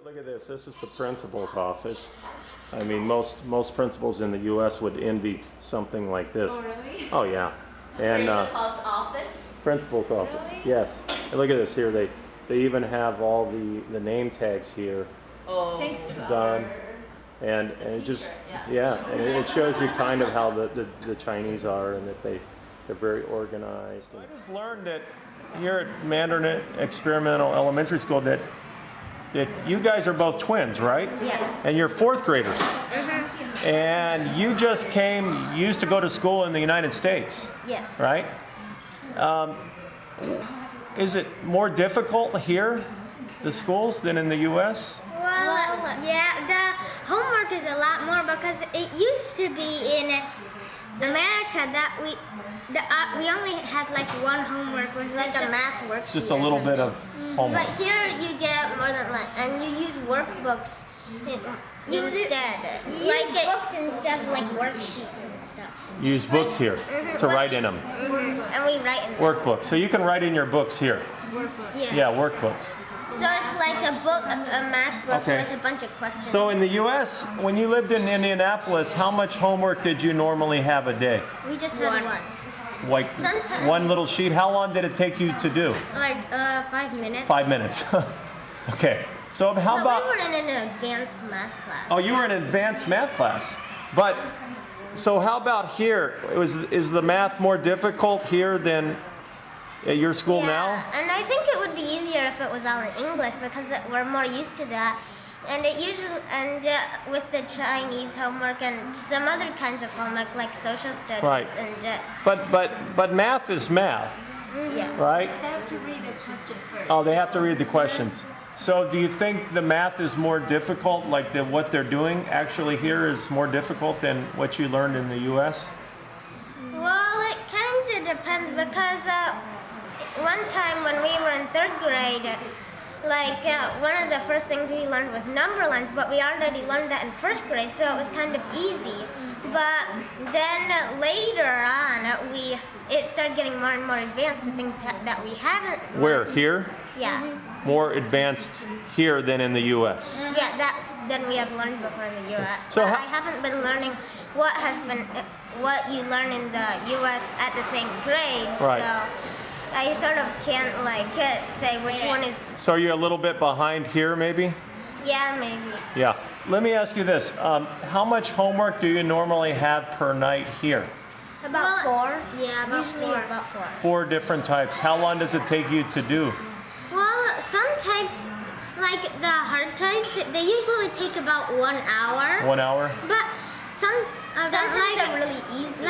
Look at this. This is the principal's office. I mean, most principals in the U.S. would envy something like this. Oh, really? Oh, yeah. And Principal's office? principal's office, Really? yes. And look at this here. They even have all the name tags here Oh. Thanks to done. our And it just, yeah. and it shows you kind of how the Chinese are, and that they're very organized. I just learned that here at Mandarin Experimental Elementary School that you guys are both twins, right? Yes. And you're fourth graders. Mm-hmm. And you just you used to go to school in the United States, Yes. right? Is it more difficult here, the schools, than in the U.S.? Well, yeah, the homework is a lot more because it used to be in America that we only had like one homework, which was like a math worksheet. Just a little bit of homework. But here you get more than like, and you use workbooks instead. Like books instead of like worksheets and stuff. You use books here to write in them. And we write in them. Workbooks. So you can write in your books here. Yes. Yeah, workbooks. So it's like a book, a math book Okay. with a bunch of questions. So in the U.S., when you lived in Indianapolis, how much homework did you normally have a day? We just had one. Like Sometimes. one little sheet? How long did it take you to do? Like 5 minutes. 5 minits. Okay. So how No, about... we were in an advanced math class. Oh, you were in advanced math class. But, so how about here? Is the math more difficult here than at your school now? And I think it would be easier if it was all in English because we're more used to that. And it usually, with the Chinese homework and some other kinds of homework like social studies Right. and But math is math, yeah. right? They have to read the questions first. Oh, they have to read the questions. So do you think the math is more difficult, like what they're doing actually here is more difficult than what you learned in the U.S.? Well, it kind of depends because one time when we were in 3rd grade, one of the first things we learned was number lines, but we already learned that in 1st grade, so it was kind of easy. But then later on, it started getting more and more advanced to things that we haven't learned. Where, here? Yeah. More advanced here than in the U.S.? Yeah, than we have learned before in the U.S. So but how- I haven't been learning what you learn in the U.S. at the same grade, Right. so I sort of can't say which one is. So you're a little bit behind here, maybe? Yeah, maybe. Yeah. Let me ask you this. How much homework do you normally have per night here? About 4. Yeah, about 4. 4 different types. How long does it take you to do? Well, some types, like the hard types, they usually take about 1 hour. 1 hour? But sometimes they're really easy.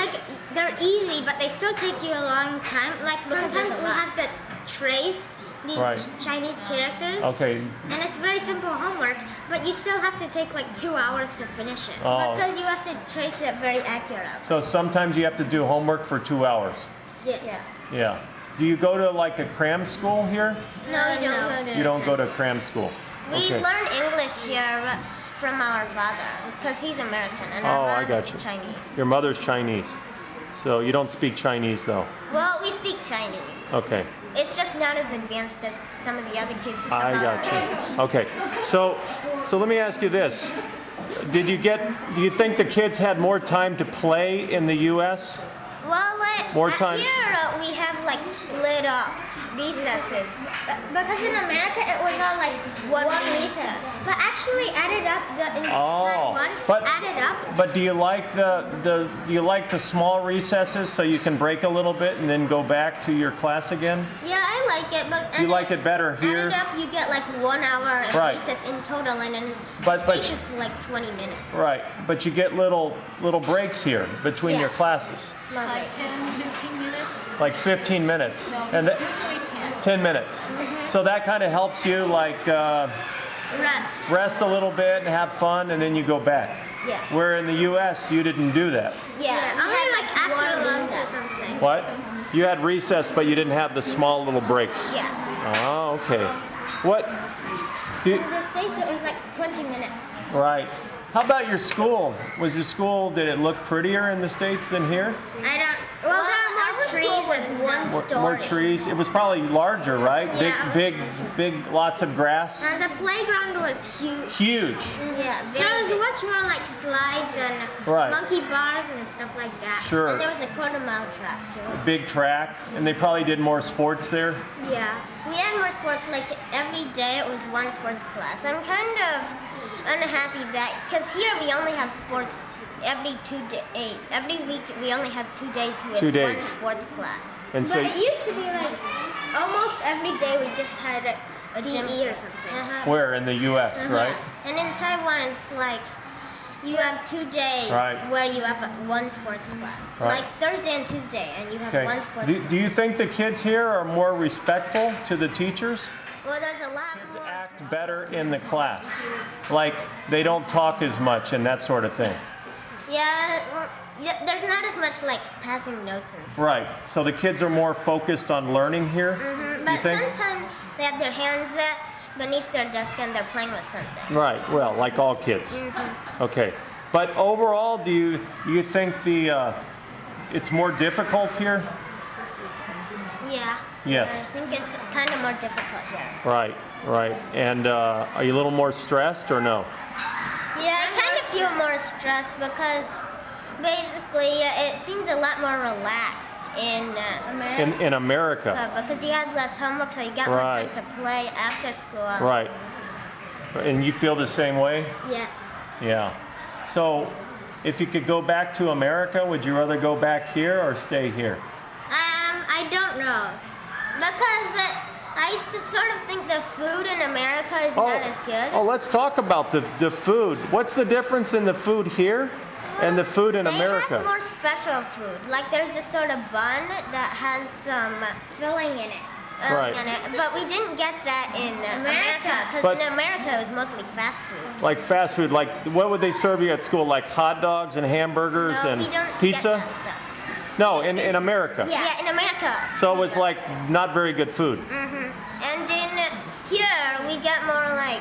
They're easy, but they still take you a long time. Sometimes we have to trace these Right. Chinese characters. Okay. And it's very simple homework, but you still have to take 2 hours to finish it. Oh. Because you have to trace it very accurately. So sometimes you have to do homework for 2 hours. Yes. Yeah. Do you go to like a cram school here? No, we don't go to. You don't go to cram school. We Okay. learn English here from our father because he's American and our Oh, I mom got is you. Chinese. Your mother's Chinese. So you don't speak Chinese though. Well, we speak Chinese. Okay. It's just not as advanced as some of the other kids I about got our you. age. Okay. So let me ask you this. Do you think the kids had more time to play in the US? Well, More time. here we have split up recesses. Because in America it was all one recess. But actually added up in Taiwan, added up. But do you like the small recesses so you can break a little bit and then go back to your class again? Yeah, I like it. But You like it better here? added up, you get 1 hour of Right. recess in total, and in But- States it's 20 minutes. Right. But you get little breaks here between your Yes. classes. Small break. 10, 15 minutes? Like 15 minutes. No, And usually 10. 10 minutes. So that kind of helps you Rest. rest a little bit and have fun, and then you go back. Yeah. Where in the U.S. you didn't do that. Yeah, only after lunch or something. What? You had recess, but you didn't have the small little breaks. Yeah. Oh, okay. What? In the States it was 20 minutes. Right. How about your school? Did it look prettier in the States than here? I don't. Well, there are more school was one story. More trees. It was probably larger, right? Yeah. Big, lots of grass. And the playground was huge. Huge. Yeah, there was much more like slides and Right. monkey bars and stuff like that. Sure. And there was a quarter-mile track too. Big track, and they probably did more sports there. Yeah, we had more sports. Like every day, it was one sports class. I'm kind of unhappy that because here we only have sports every 2 days. Every week we only have 2 days with 2 days. one sports class. And But so- it used to be like almost every day we just had a gym or something. Where in the U.S., right? Yeah. And in Taiwan, it's like you have 2 days Right. where you have one sports class. Right. Like Thursday and Tuesday, and you have Okay. one sports class. Do you think the kids here are more respectful to the teachers? Well, there's a lot more. Act better in the class, like they don't talk as much and that sort of thing. Yeah, well, yeah, there's not as much like passing notes and stuff. Right. So the kids are more focused on learning here. You But think? sometimes they have their hands beneath their desk and they're playing with something. Right. Well, like all kids. Okay. But overall, do you think it's more difficult here? Yeah. Yes. I think it's kind of more difficult here. Right. Right. And are you a little more stressed or no? Yeah, I kind of feel more stressed because basically it seems a lot more relaxed in America. In America. Because you had less homework, so you got more time Right. to play after school. Right. And you feel the same way? Yeah. Yeah. So, if you could go back to America, would you rather go back here or stay here? I don't know. Because sort of think the food in America is not as good. Oh, let's talk about the food. What's the difference in the food here and the food in America? They have more special food. Like there's this sort of bun that has some filling in it. Right. But we didn't get that in America because But- in America it was mostly fast food. Like fast food, like what would they serve you at school? Like hot dogs and hamburgers No, and we don't pizza? get that stuff. No, in America. Yeah, in America. So it was like not very good food. And in here we get more like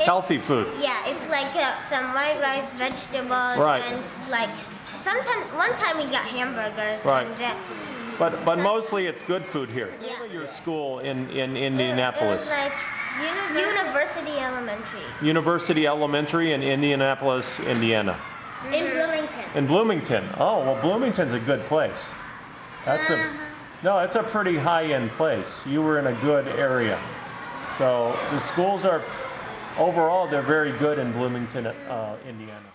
Healthy food. Yeah, it's like some white rice, vegetables, Right. and like one time we got hamburgers. Right. And, But mostly it's good food here. Yeah. Your school in It Indianapolis. was like University Elementary. University Elementary in Indianapolis, Indiana. In Bloomington. In Bloomington. Oh, well, Bloomington's a good place. That's a pretty high-end place. You were in a good area. So the schools are, overall, they're very good in Bloomington, Indiana.